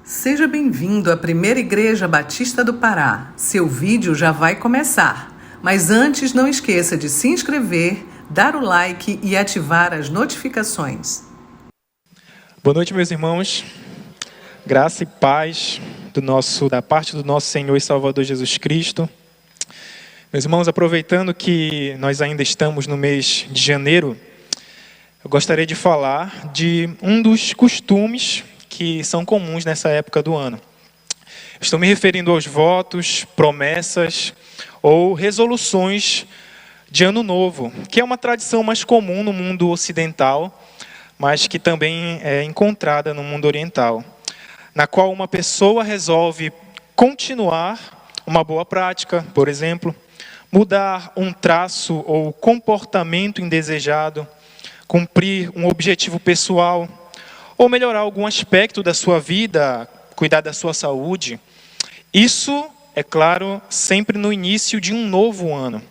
Seja bem-vindo à Primeira Igreja Batista do Pará. Seu vídeo já vai começar. Mas antes, não esqueça de se inscrever, dar o like e ativar as notificações. Boa noite, meus irmãos. Graça e paz da parte do nosso Senhor e Salvador Jesus Cristo. Meus irmãos, aproveitando que nós ainda estamos no mês de janeiro, eu gostaria de falar de um dos costumes que são comuns nessa época do ano. Estou me referindo aos votos, promessas ou resoluções de ano novo, que é uma tradição mais comum no mundo ocidental, mas que também é encontrada no mundo oriental, na qual uma pessoa resolve continuar uma boa prática, por exemplo, mudar um traço ou comportamento indesejado, cumprir um objetivo pessoal, ou melhorar algum aspecto da sua vida, cuidar da sua saúde. Isso, é claro, sempre no início de um novo ano.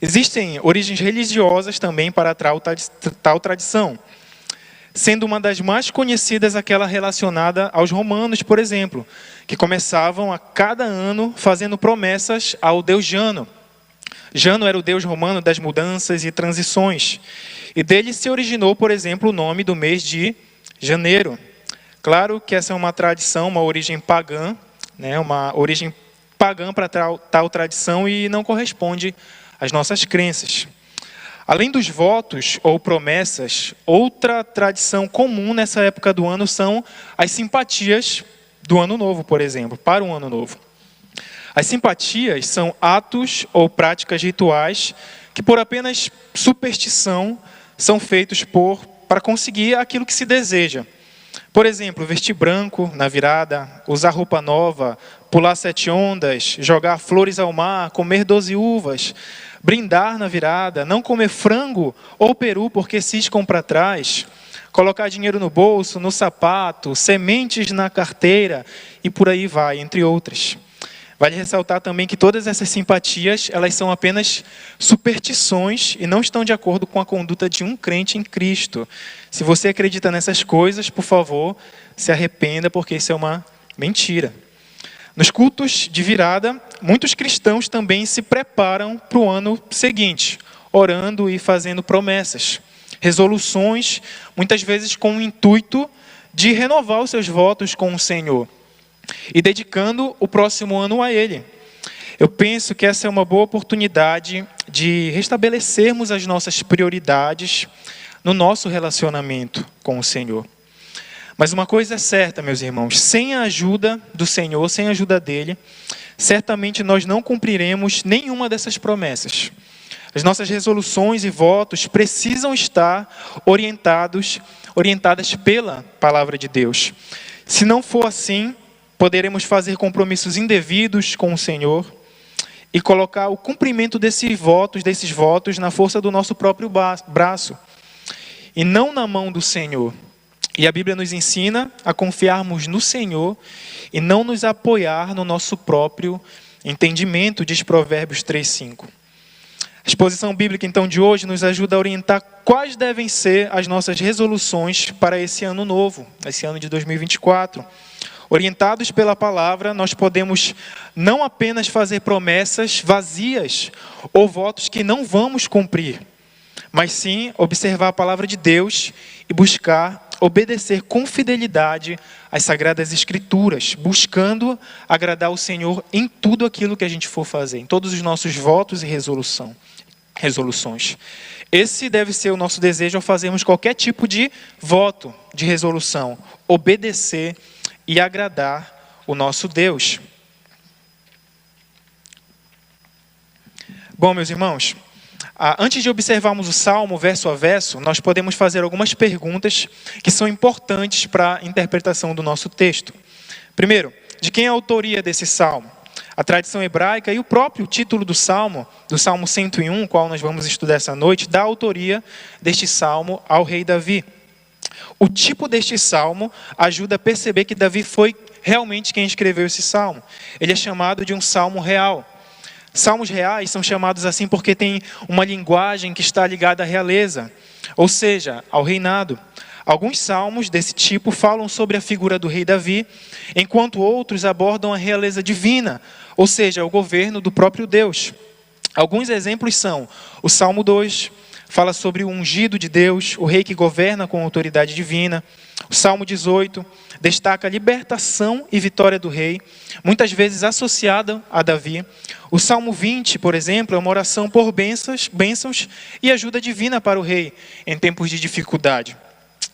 Existem origens religiosas também para tal tradição, sendo uma das mais conhecidas aquela relacionada aos romanos, por exemplo, que começavam a cada ano fazendo promessas ao deus Jano. Jano era o deus romano das mudanças e transições, e dele se originou, por exemplo, o nome do mês de janeiro. Claro que essa é uma tradição, uma origem pagã, uma origem pagã para tal tradição e não corresponde às nossas crenças. Além dos votos ou promessas, outra tradição comum nessa época do ano são as simpatias do ano novo, por exemplo, para o ano novo. As simpatias são atos ou práticas rituais que, por apenas superstição, são feitos para conseguir aquilo que se deseja. Por exemplo, vestir branco na virada, usar roupa nova, pular 7 ondas, jogar flores ao mar, comer 12 uvas, brindar na virada, não comer frango ou peru porque ciscam para trás, colocar dinheiro no bolso, no sapato, sementes na carteira e por aí vai, entre outras. Vale ressaltar também que todas essas simpatias, elas são apenas superstições e não estão de acordo com a conduta de um crente em Cristo. Se você acredita nessas coisas, por favor, se arrependa, porque isso é uma mentira. Nos cultos de virada, muitos cristãos também se preparam para o ano seguinte, orando e fazendo promessas, resoluções, muitas vezes com o intuito de renovar os seus votos com o Senhor e dedicando o próximo ano a Ele. Eu penso que essa é uma boa oportunidade de restabelecermos as nossas prioridades no nosso relacionamento com o Senhor. Mas uma coisa é certa, meus irmãos, sem a ajuda do Senhor, sem a ajuda dEle, certamente nós não cumpriremos nenhuma dessas promessas. As nossas resoluções e votos precisam estar orientadas pela palavra de Deus. Se não for assim, poderemos fazer compromissos indevidos com o Senhor e colocar o cumprimento desses votos na força do nosso próprio braço e não na mão do Senhor. E a Bíblia nos ensina a confiarmos no Senhor e não nos apoiar no nosso próprio entendimento, diz Provérbios 3:5. A exposição bíblica então de hoje nos ajuda a orientar quais devem ser as nossas resoluções para esse ano novo, esse ano de 2024. Orientados pela palavra, nós podemos não apenas fazer promessas vazias ou votos que não vamos cumprir, mas sim observar a palavra de Deus e buscar obedecer com fidelidade às Sagradas Escrituras, buscando agradar o Senhor em tudo aquilo que a gente for fazer, em todos os nossos votos e resoluções. Esse deve ser o nosso desejo ao fazermos qualquer tipo de voto, de resolução, obedecer e agradar o nosso Deus. Bom, meus irmãos, antes de observarmos o Salmo verso a verso, nós podemos fazer algumas perguntas que são importantes para a interpretação do nosso texto. Primeiro, de quem é a autoria desse Salmo? A tradição hebraica e o próprio título do Salmo 101, o qual nós vamos estudar essa noite, dá a autoria deste Salmo ao rei Davi. O tipo deste salmo ajuda a perceber que Davi foi realmente quem escreveu esse salmo. Ele é chamado de um salmo real. Salmos reais são chamados assim porque tem uma linguagem que está ligada à realeza, ou seja, ao reinado. Alguns salmos desse tipo falam sobre a figura do rei Davi, enquanto outros abordam a realeza divina, ou seja, o governo do próprio Deus. Alguns exemplos são o Salmo 2, fala sobre o ungido de Deus, o rei que governa com autoridade divina. O Salmo 18 destaca a libertação e vitória do rei, muitas vezes associada a Davi. O Salmo 20, por exemplo, é uma oração por bênçãos e ajuda divina para o rei em tempos de dificuldade.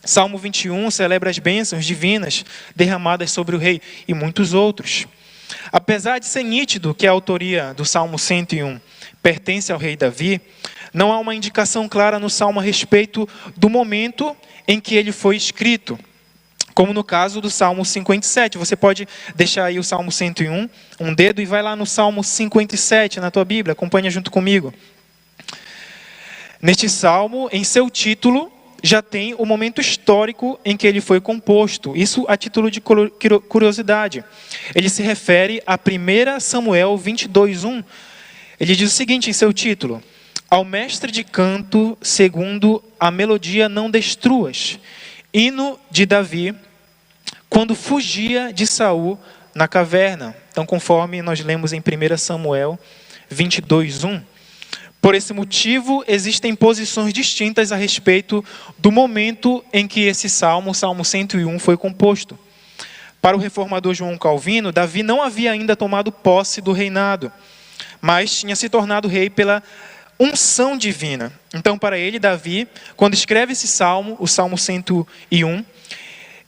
Salmo 21 celebra as bênçãos divinas derramadas sobre o rei e muitos outros. Apesar de ser nítido que a autoria do Salmo 101 pertence ao rei Davi, não há uma indicação clara no Salmo a respeito do momento em que ele foi escrito, como no caso do Salmo 57. Você pode deixar aí o Salmo 101, um dedo, e vai lá no Salmo 57 na tua Bíblia, acompanha junto comigo. Neste Salmo, em seu título, já tem o momento histórico em que ele foi composto. Isso a título de curiosidade. Ele se refere a 1 Samuel 22:1. Ele diz o seguinte em seu título: ao mestre de canto, segundo a melodia não destruas, hino de Davi, quando fugia de Saul na caverna. Então, conforme nós lemos em 1 Samuel 22:1. Por esse motivo, existem posições distintas a respeito do momento em que esse salmo, o Salmo 101, foi composto. Para o reformador João Calvino, Davi não havia ainda tomado posse do reinado, mas tinha se tornado rei pela unção divina. Então, para ele, Davi, quando escreve esse salmo, o Salmo 101,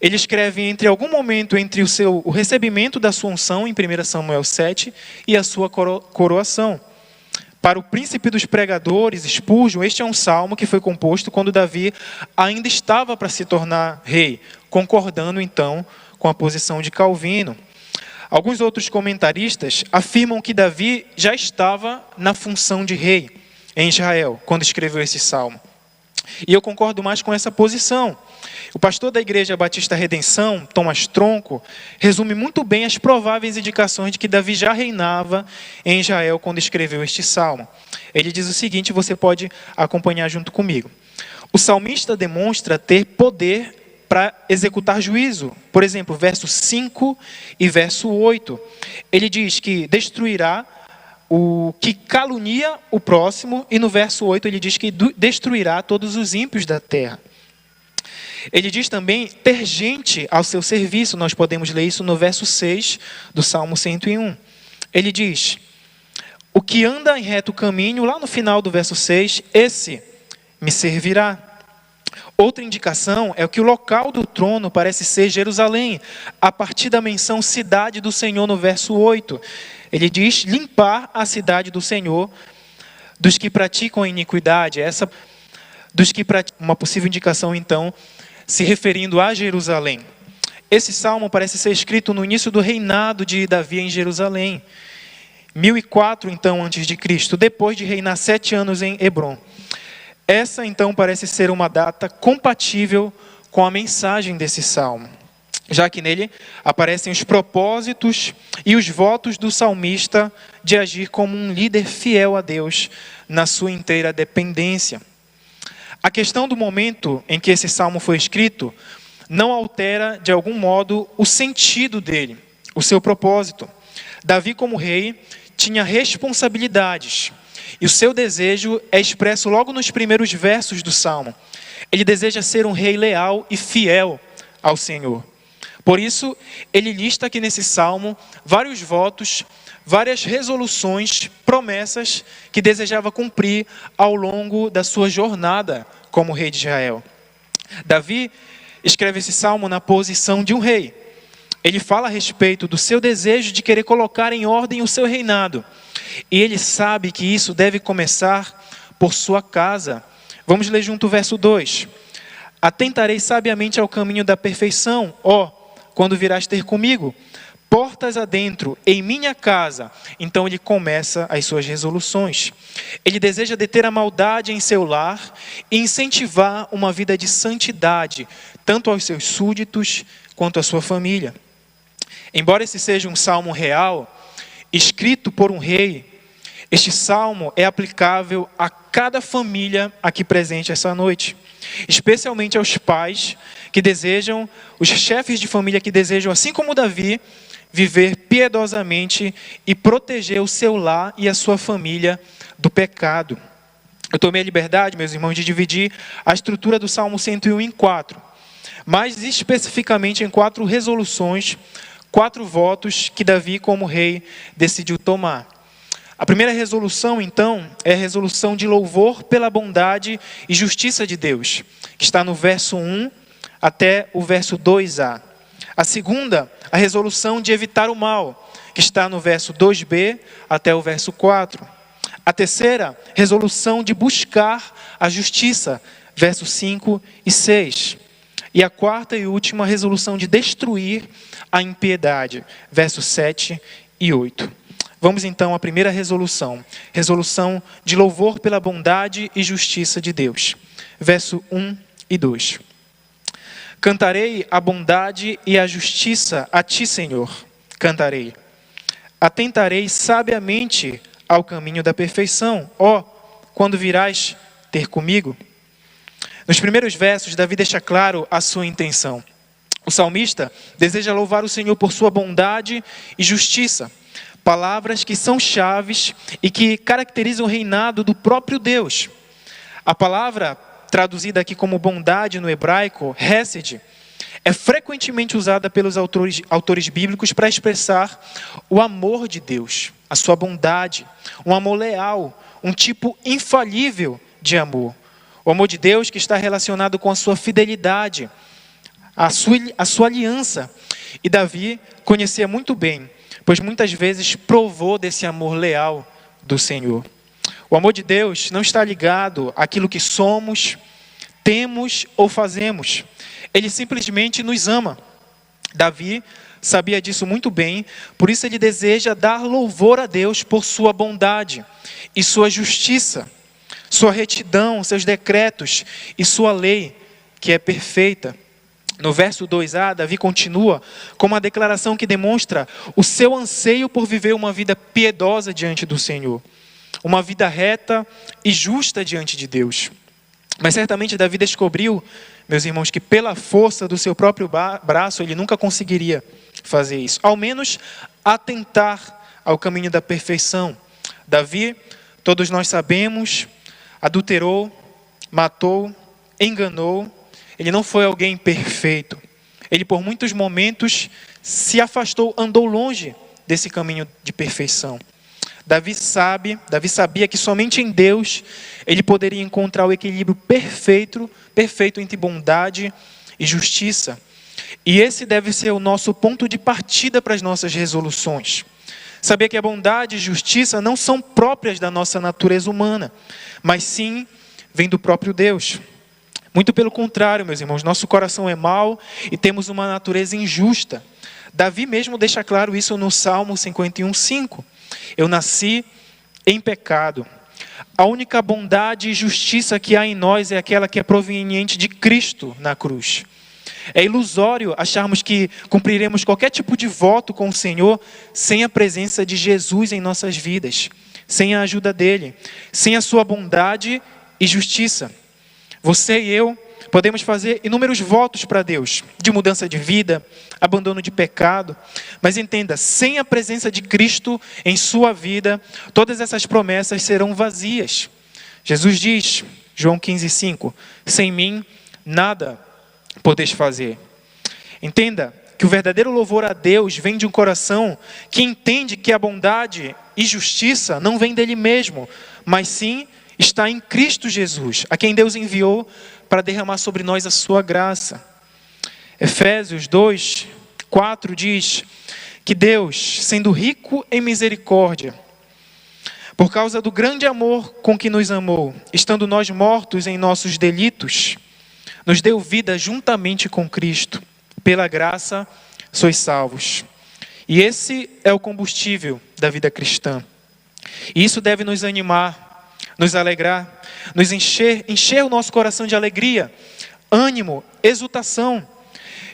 ele escreve entre algum momento entre o recebimento da sua unção, em 1 Samuel 7, e a sua coroação. Para o príncipe dos pregadores, Spurgeon, este é um salmo que foi composto quando Davi ainda estava para se tornar rei, concordando então com a posição de Calvino. Alguns outros comentaristas afirmam que Davi já estava na função de rei em Israel, quando escreveu esse salmo. E eu concordo mais com essa posição. O pastor da Igreja Batista Redenção, Thomas Tronco, resume muito bem as prováveis indicações de que Davi já reinava em Israel quando escreveu este salmo. Ele diz o seguinte, você pode acompanhar junto comigo. O salmista demonstra ter poder para executar juízo. Por exemplo, verso 5 e verso 8. Ele diz que destruirá o que calunia o próximo, e no verso 8 ele diz que destruirá todos os ímpios da terra. Ele diz também ter gente ao seu serviço. Nós podemos ler isso no verso 6 do Salmo 101. Ele diz, o que anda em reto caminho, lá no final do verso 6, esse me servirá. Outra indicação é que o local do trono parece ser Jerusalém, a partir da menção cidade do Senhor no verso 8. Ele diz, limpar a cidade do Senhor dos que praticam a iniquidade. Uma possível indicação, então, se referindo a Jerusalém. Esse salmo parece ser escrito no início do reinado de Davi em Jerusalém. 1004, então, antes de Cristo, depois de reinar 7 anos em Hebrom. Essa, então, parece ser uma data compatível com a mensagem desse salmo, já que nele aparecem os propósitos e os votos do salmista de agir como um líder fiel a Deus na sua inteira dependência. A questão do momento em que esse salmo foi escrito não altera, de algum modo, o sentido dele, o seu propósito. Davi, como rei, tinha responsabilidades, e o seu desejo é expresso logo nos primeiros versos do salmo. Ele deseja ser um rei leal e fiel ao Senhor. Por isso, ele lista aqui nesse salmo vários votos, várias resoluções, promessas que desejava cumprir ao longo da sua jornada como rei de Israel. Davi escreve esse salmo na posição de um rei. Ele fala a respeito do seu desejo de querer colocar em ordem o seu reinado. E ele sabe que isso deve começar por sua casa. Vamos ler junto o verso 2. Atentarei sabiamente ao caminho da perfeição, quando virás ter comigo, portas adentro, em minha casa. Então ele começa as suas resoluções. Ele deseja deter a maldade em seu lar e incentivar uma vida de santidade, tanto aos seus súditos quanto à sua família. Embora esse seja um salmo real, escrito por um rei, Este salmo é aplicável a cada família aqui presente essa noite, especialmente aos pais que desejam, os chefes de família que desejam, assim como Davi, viver piedosamente e proteger o seu lar e a sua família do pecado. Eu tomei a liberdade, meus irmãos, de dividir a estrutura do Salmo 101 em 4, mais especificamente em 4 resoluções, 4 votos que Davi, como rei, decidiu tomar. A primeira resolução, então, é a resolução de louvor pela bondade e justiça de Deus, que está no verso 1 até o verso 2a. A segunda, a resolução de evitar o mal, que está no verso 2b até o verso 4. A terceira, resolução de buscar a justiça, versos 5 e 6. E a quarta e última, resolução de destruir a impiedade, versos 7 e 8. Vamos então à primeira resolução, resolução de louvor pela bondade e justiça de Deus, verso 1 e 2. Cantarei a bondade e a justiça a ti, Senhor, cantarei. Atentarei sabiamente ao caminho da perfeição, ó, quando virás ter comigo. Nos primeiros versos, Davi deixa claro a sua intenção. O salmista deseja louvar o Senhor por sua bondade e justiça, palavras que são chaves e que caracterizam o reinado do próprio Deus. A palavra traduzida aqui como bondade no hebraico, hesed, é frequentemente usada pelos autores bíblicos para expressar o amor de Deus, a sua bondade, um amor leal, um tipo infalível de amor. O amor de Deus que está relacionado com a sua fidelidade, a sua aliança. E Davi conhecia muito bem, pois muitas vezes provou desse amor leal do Senhor. O amor de Deus não está ligado àquilo que somos, temos ou fazemos. Ele simplesmente nos ama. Davi sabia disso muito bem, por isso ele deseja dar louvor a Deus por sua bondade e sua justiça, sua retidão, seus decretos e sua lei, que é perfeita. No verso 2a, Davi continua com uma declaração que demonstra o seu anseio por viver uma vida piedosa diante do Senhor, uma vida reta e justa diante de Deus. Mas certamente Davi descobriu, meus irmãos, que pela força do seu próprio braço ele nunca conseguiria fazer isso, ao menos atentar ao caminho da perfeição. Davi, todos nós sabemos, adulterou, matou, enganou. Ele não foi alguém perfeito. Ele por muitos momentos se afastou, andou longe desse caminho de perfeição. Davi sabia que somente em Deus ele poderia encontrar o equilíbrio perfeito entre bondade e justiça. E esse deve ser o nosso ponto de partida para as nossas resoluções. Saber que a bondade e justiça não são próprias da nossa natureza humana, mas sim vem do próprio Deus. Muito pelo contrário, meus irmãos, nosso coração é mau e temos uma natureza injusta. Davi mesmo deixa claro isso no Salmo 51:5. Eu nasci em pecado. A única bondade e justiça que há em nós é aquela que é proveniente de Cristo na cruz. É ilusório acharmos que cumpriremos qualquer tipo de voto com o Senhor sem a presença de Jesus em nossas vidas, sem a ajuda dele, sem a sua bondade e justiça. Você e eu podemos fazer inúmeros votos para Deus, de mudança de vida, abandono de pecado, mas entenda, sem a presença de Cristo em sua vida, todas essas promessas serão vazias. Jesus diz, João 15:5, sem mim nada podeis fazer. Entenda que o verdadeiro louvor a Deus vem de um coração que entende que a bondade e justiça não vem dele mesmo, mas sim está em Cristo Jesus, a quem Deus enviou para derramar sobre nós a sua graça. Efésios 2:4 diz que Deus, sendo rico em misericórdia, por causa do grande amor com que nos amou, estando nós mortos em nossos delitos, nos deu vida juntamente com Cristo. Pela graça sois salvos. E esse é o combustível da vida cristã. E isso deve nos animar, nos alegrar, nos encher o nosso coração de alegria, ânimo, exultação.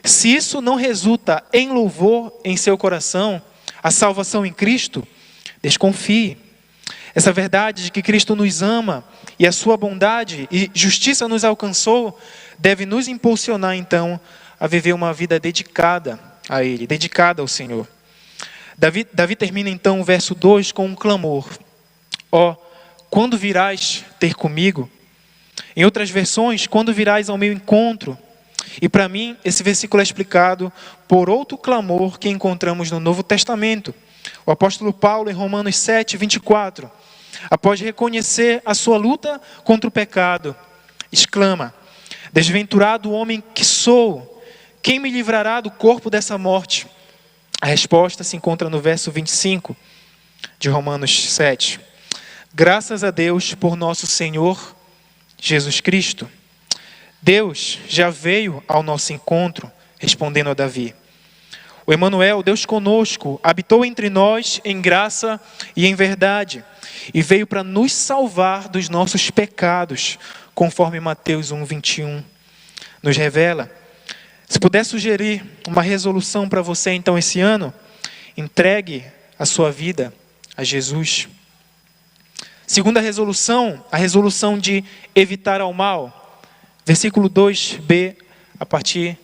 Se isso não resulta em louvor em seu coração, a salvação em Cristo, desconfie. Essa verdade de que Cristo nos ama e a sua bondade e justiça nos alcançou, deve nos impulsionar então a viver uma vida dedicada a Ele, dedicada ao Senhor. Davi termina então o verso 2 com um clamor: ó, quando virás ter comigo? Em outras versões, quando virás ao meu encontro? E para mim, esse versículo é explicado por outro clamor que encontramos no Novo Testamento. O apóstolo Paulo, em Romanos 7, 24, após reconhecer a sua luta contra o pecado, exclama: desventurado homem que sou, quem me livrará do corpo dessa morte? A resposta se encontra no verso 25 de Romanos 7. Graças a Deus por nosso Senhor Jesus Cristo. Deus já veio ao nosso encontro, respondendo a Davi. O Emanuel, Deus conosco, habitou entre nós em graça e em verdade, e veio para nos salvar dos nossos pecados, conforme Mateus 1, 21 nos revela. Se puder sugerir uma resolução para você então esse ano, entregue a sua vida a Jesus. Segunda resolução, a resolução de evitar ao mal. Versículo 2b, a partir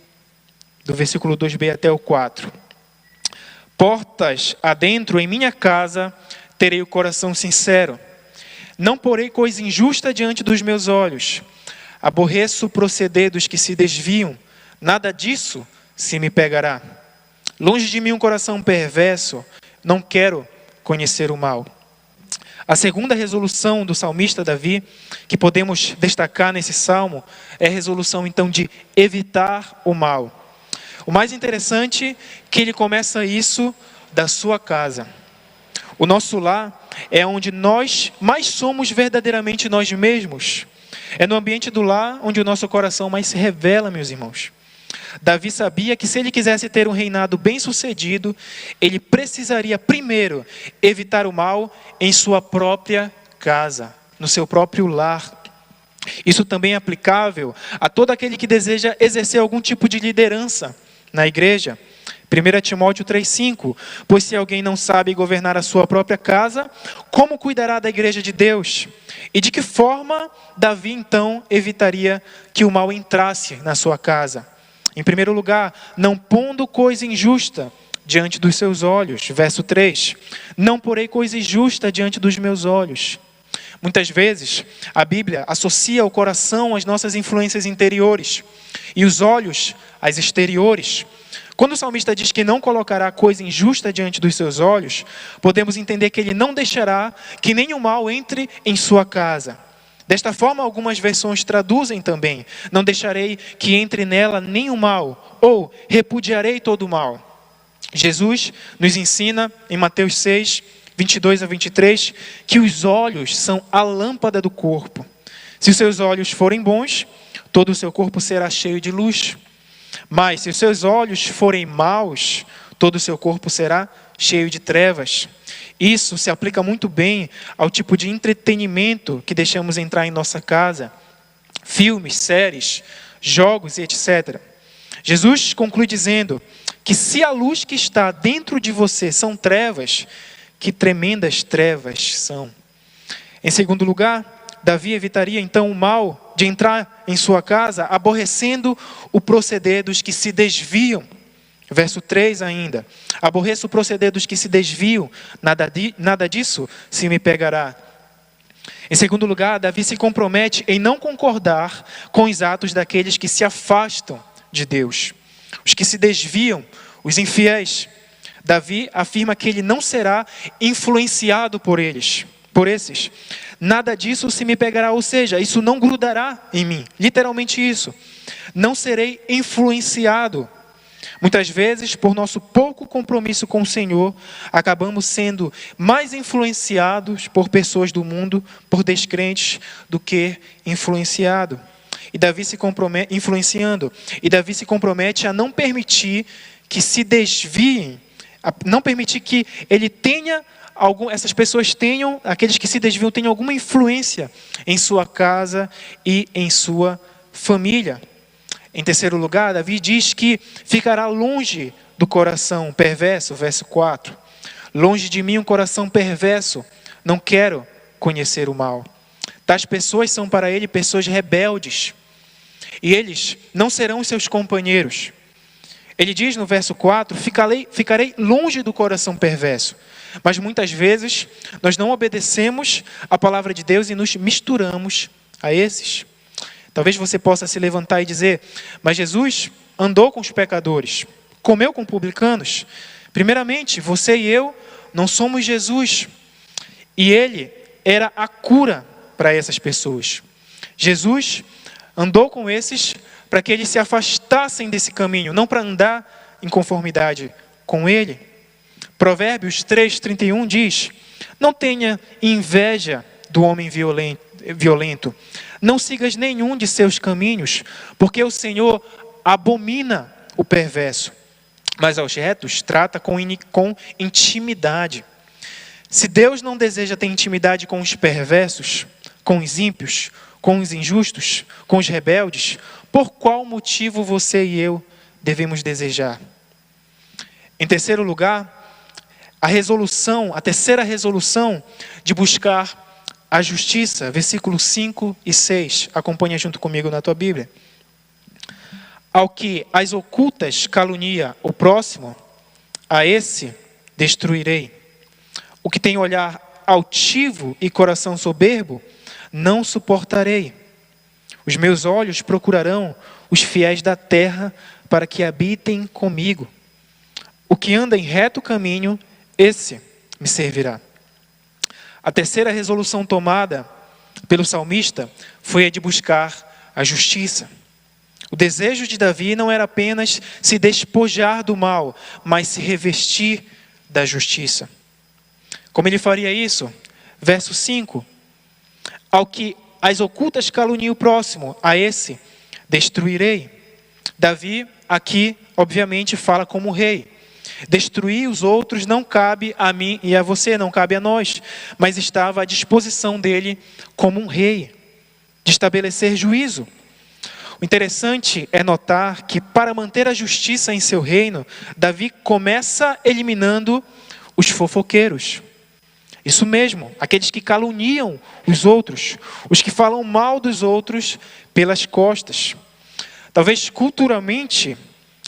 do versículo 2b até o 4. Portas adentro em minha casa, terei o coração sincero. Não porei coisa injusta diante dos meus olhos. Aborreço o proceder dos que se desviam. Nada disso se me pegará. Longe de mim um coração perverso. Não quero conhecer o mal. A segunda resolução do salmista Davi, que podemos destacar nesse salmo, é a resolução então de evitar o mal. O mais interessante é que ele começa isso da sua casa. O nosso lar é onde nós mais somos verdadeiramente nós mesmos. É no ambiente do lar onde o nosso coração mais se revela, meus irmãos. Davi sabia que se ele quisesse ter um reinado bem-sucedido, ele precisaria primeiro evitar o mal em sua própria casa, no seu próprio lar. Isso também é aplicável a todo aquele que deseja exercer algum tipo de liderança na igreja. 1 Timóteo 3,5: pois se alguém não sabe governar a sua própria casa, como cuidará da igreja de Deus? E de que forma Davi então evitaria que o mal entrasse na sua casa? Em primeiro lugar, não pondo coisa injusta diante dos seus olhos. Verso 3. Não porei coisa injusta diante dos meus olhos. Muitas vezes, a Bíblia associa o coração às nossas influências interiores e os olhos às exteriores. Quando o salmista diz que não colocará coisa injusta diante dos seus olhos, podemos entender que ele não deixará que nenhum mal entre em sua casa. Desta forma, algumas versões traduzem também: não deixarei que entre nela nenhum mal, ou repudiarei todo o mal. Jesus nos ensina em Mateus 6, 22 a 23, que os olhos são a lâmpada do corpo. Se os seus olhos forem bons, todo o seu corpo será cheio de luz. Mas se os seus olhos forem maus, todo o seu corpo será cheio de trevas. Isso se aplica muito bem ao tipo de entretenimento que deixamos entrar em nossa casa. Filmes, séries, jogos e etc. Jesus conclui dizendo que se a luz que está dentro de você são trevas, que tremendas trevas são. Em segundo lugar, Davi evitaria então o mal de entrar em sua casa, aborrecendo o proceder dos que se desviam. Verso 3 ainda: aborreço o proceder dos que se desviam, nada disso se me pegará. Em segundo lugar, Davi se compromete em não concordar com os atos daqueles que se afastam de Deus, os que se desviam, os infiéis. Davi afirma que ele não será influenciado por esses. Nada disso se me pegará, ou seja, isso não grudará em mim. Literalmente isso. Não serei influenciado. Muitas vezes, por nosso pouco compromisso com o Senhor, acabamos sendo mais influenciados por pessoas do mundo, por descrentes, do que influenciado. E Davi se compromete, influenciando. E Davi se compromete a não permitir que se desviem, a não permitir que ele tenha essas pessoas tenham, aqueles que se desviam, tenham alguma influência em sua casa e em sua família. Em terceiro lugar, Davi diz que ficará longe do coração perverso, verso 4. Longe de mim um coração perverso, não quero conhecer o mal. Tais pessoas são para ele pessoas rebeldes, e eles não serão os seus companheiros. Ele diz no verso 4, ficarei longe do coração perverso. Mas muitas vezes nós não obedecemos a palavra de Deus e nos misturamos a esses. Talvez você possa se levantar e dizer, mas Jesus andou com os pecadores, comeu com publicanos. Primeiramente, você e eu não somos Jesus. E ele era a cura para essas pessoas. Jesus andou com esses para que eles se afastassem desse caminho, não para andar em conformidade com ele. Provérbios 3:31 diz, não tenha inveja do homem violento, não sigas nenhum de seus caminhos, porque o Senhor abomina o perverso, mas aos retos trata com intimidade. Se Deus não deseja ter intimidade com os perversos, com os ímpios, com os injustos, com os rebeldes, por qual motivo você e eu devemos desejar? Em terceiro lugar, a terceira resolução de buscar a justiça, versículos 5 e 6. Acompanha junto comigo na tua Bíblia. Ao que as ocultas calunia o próximo, a esse destruirei. O que tem olhar altivo e coração soberbo, não suportarei. Os meus olhos procurarão os fiéis da terra para que habitem comigo. O que anda em reto caminho, esse me servirá. A terceira resolução tomada pelo salmista foi a de buscar a justiça. O desejo de Davi não era apenas se despojar do mal, mas se revestir da justiça. Como ele faria isso? Verso 5. Ao que as ocultas caluniam o próximo, a esse destruirei. Davi aqui, obviamente, fala como rei. Destruir os outros não cabe a mim e a você, não cabe a nós, mas estava à disposição dele como um rei, de estabelecer juízo. O interessante é notar que para manter a justiça em seu reino, Davi começa eliminando os fofoqueiros. Isso mesmo, aqueles que caluniam os outros, os que falam mal dos outros pelas costas. Talvez culturalmente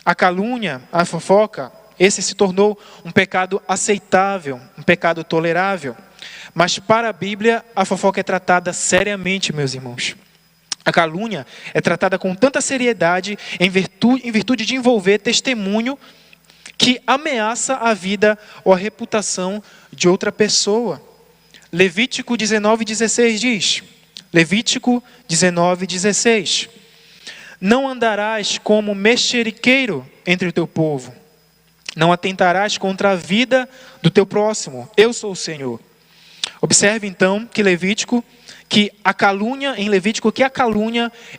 a calúnia, a fofoca, esse se tornou um pecado aceitável, um pecado tolerável. Mas para a Bíblia, a fofoca é tratada seriamente, meus irmãos. A calúnia é tratada com tanta seriedade em virtude de envolver testemunho que ameaça a vida ou a reputação de outra pessoa. Levítico 19:16 diz, Levítico 19:16, não andarás como mexeriqueiro entre o teu povo, não atentarás contra a vida do teu próximo, eu sou o Senhor. Observe então que a calúnia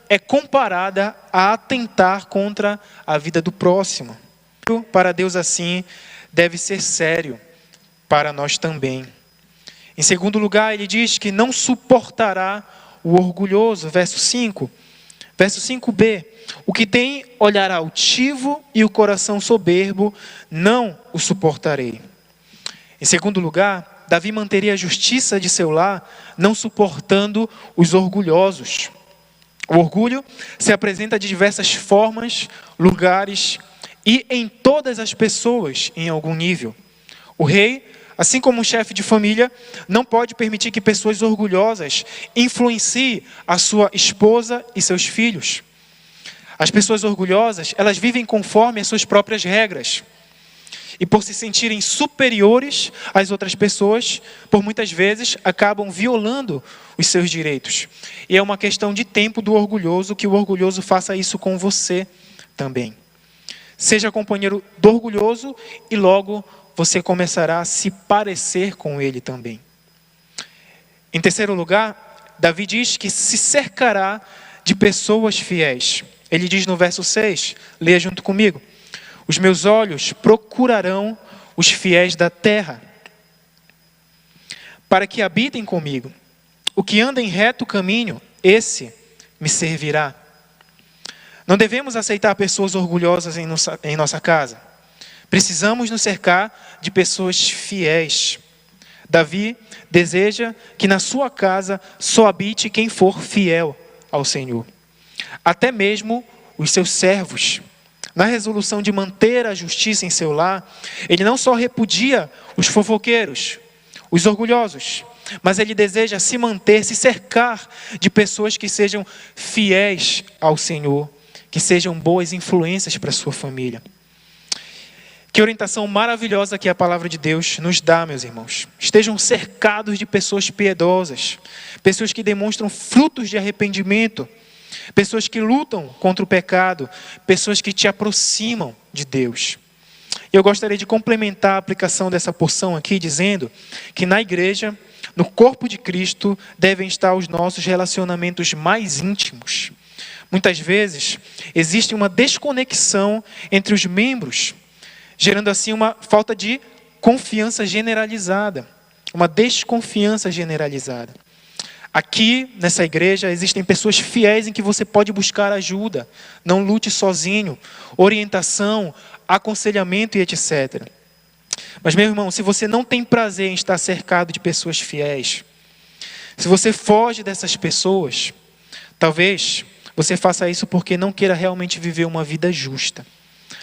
é comparada a atentar contra a vida do próximo. Para Deus assim deve ser sério, para nós também. Em segundo lugar, ele diz que não suportará o orgulhoso, verso 5. Verso 5b, o que tem olhar altivo e o coração soberbo, não o suportarei. Em segundo lugar, Davi manteria a justiça de seu lar, não suportando os orgulhosos. O orgulho se apresenta de diversas formas, lugares e em todas as pessoas em algum nível. O rei, assim como um chefe de família, não pode permitir que pessoas orgulhosas influenciem a sua esposa e seus filhos. As pessoas orgulhosas, elas vivem conforme as suas próprias regras. E por se sentirem superiores às outras pessoas, por muitas vezes acabam violando os seus direitos. E é uma questão de tempo do orgulhoso que o orgulhoso faça isso com você também. Seja companheiro do orgulhoso e logo você começará a se parecer com ele também. Em terceiro lugar, Davi diz que se cercará de pessoas fiéis. Ele diz no verso 6, leia junto comigo. Os meus olhos procurarão os fiéis da terra, para que habitem comigo. O que anda em reto caminho, esse me servirá. Não devemos aceitar pessoas orgulhosas em nossa casa. Precisamos nos cercar de pessoas fiéis. Davi deseja que na sua casa só habite quem for fiel ao Senhor. Até mesmo os seus servos. Na resolução de manter a justiça em seu lar, ele não só repudia os fofoqueiros, os orgulhosos, mas ele deseja se manter, se cercar de pessoas que sejam fiéis ao Senhor, que sejam boas influências para a sua família. Que orientação maravilhosa que a palavra de Deus nos dá, meus irmãos. Estejam cercados de pessoas piedosas, pessoas que demonstram frutos de arrependimento, pessoas que lutam contra o pecado, pessoas que te aproximam de Deus. Eu gostaria de complementar a aplicação dessa porção aqui, dizendo que na igreja, no corpo de Cristo, devem estar os nossos relacionamentos mais íntimos. Muitas vezes, existe uma desconexão entre os membros, gerando assim uma falta de confiança generalizada, uma desconfiança generalizada. Aqui, nessa igreja, existem pessoas fiéis em que você pode buscar ajuda, não lute sozinho, orientação, aconselhamento e etc. Mas, meu irmão, se você não tem prazer em estar cercado de pessoas fiéis, se você foge dessas pessoas, talvez você faça isso porque não queira realmente viver uma vida justa.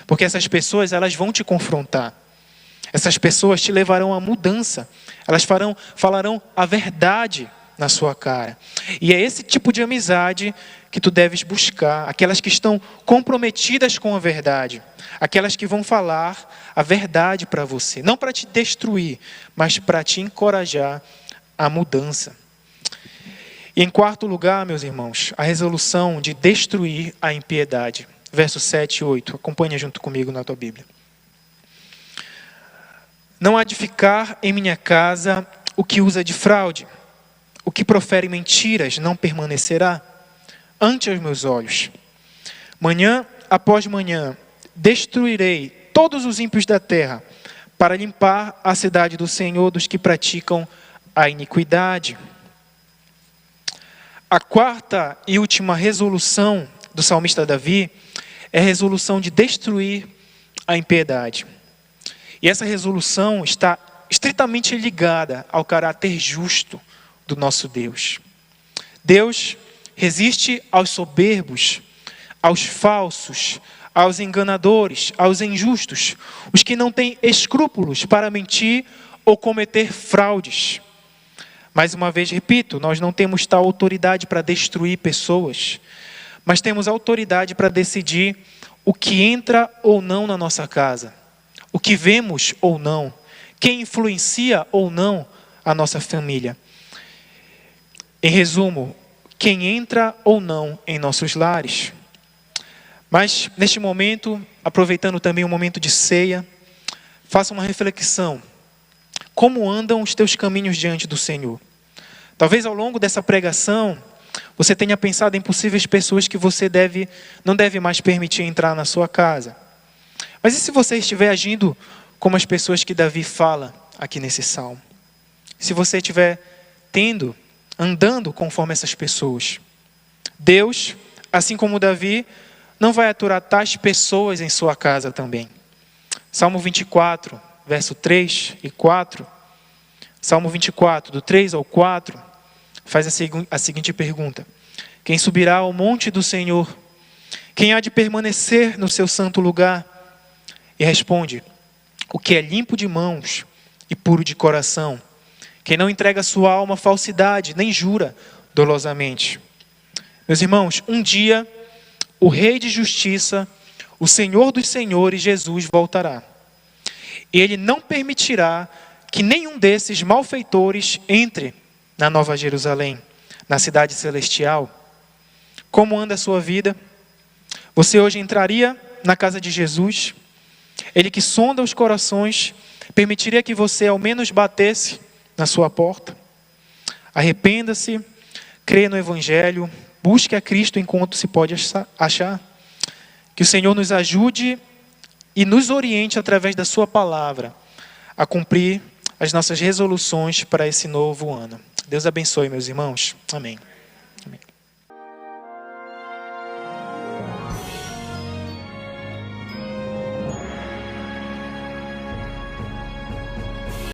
Porque essas pessoas, elas vão te confrontar. Essas pessoas te levarão à mudança. Elas falarão a verdade na sua cara. E é esse tipo de amizade que tu deves buscar. Aquelas que estão comprometidas com a verdade. Aquelas que vão falar a verdade para você. Não para te destruir, mas para te encorajar à mudança. E em quarto lugar, meus irmãos, a resolução de destruir a impiedade. Versos 7 e 8. Acompanha junto comigo na tua Bíblia. Não há de ficar em minha casa o que usa de fraude. O que profere mentiras não permanecerá ante os meus olhos. Manhã após manhã destruirei todos os ímpios da terra para limpar a cidade do Senhor dos que praticam a iniquidade. A quarta e última resolução do salmista Davi é a resolução de destruir a impiedade. E essa resolução está estritamente ligada ao caráter justo do nosso Deus. Deus resiste aos soberbos, aos falsos, aos enganadores, aos injustos, os que não têm escrúpulos para mentir ou cometer fraudes. Mais uma vez, repito, nós não temos tal autoridade para destruir pessoas, mas temos autoridade para decidir o que entra ou não na nossa casa, o que vemos ou não, quem influencia ou não a nossa família. Em resumo, quem entra ou não em nossos lares. Mas, neste momento, aproveitando também o momento de ceia, faça uma reflexão. Como andam os teus caminhos diante do Senhor? Talvez ao longo dessa pregação, você tenha pensado em possíveis pessoas que você não deve mais permitir entrar na sua casa. Mas e se você estiver agindo como as pessoas que Davi fala aqui nesse salmo? Se você estiver andando conforme essas pessoas? Deus, assim como Davi, não vai aturar tais pessoas em sua casa também. Salmo 24, verso 3 e 4. Salmo 24, do 3 ao 4, faz a seguinte pergunta. Quem subirá ao monte do Senhor? Quem há de permanecer no seu santo lugar? E responde, o que é limpo de mãos e puro de coração, quem não entrega sua alma à falsidade, nem jura dolosamente. Meus irmãos, um dia, o Rei de Justiça, o Senhor dos Senhores, Jesus, voltará. E Ele não permitirá que nenhum desses malfeitores entre na Nova Jerusalém, na cidade celestial. Como anda a sua vida? Você hoje entraria na casa de Jesus? Ele que sonda os corações, permitiria que você ao menos batesse na sua porta? Arrependa-se, creia no Evangelho, busque a Cristo enquanto se pode achar. Que o Senhor nos ajude e nos oriente através da sua palavra a cumprir as nossas resoluções para esse novo ano. Deus abençoe, meus irmãos. Amém.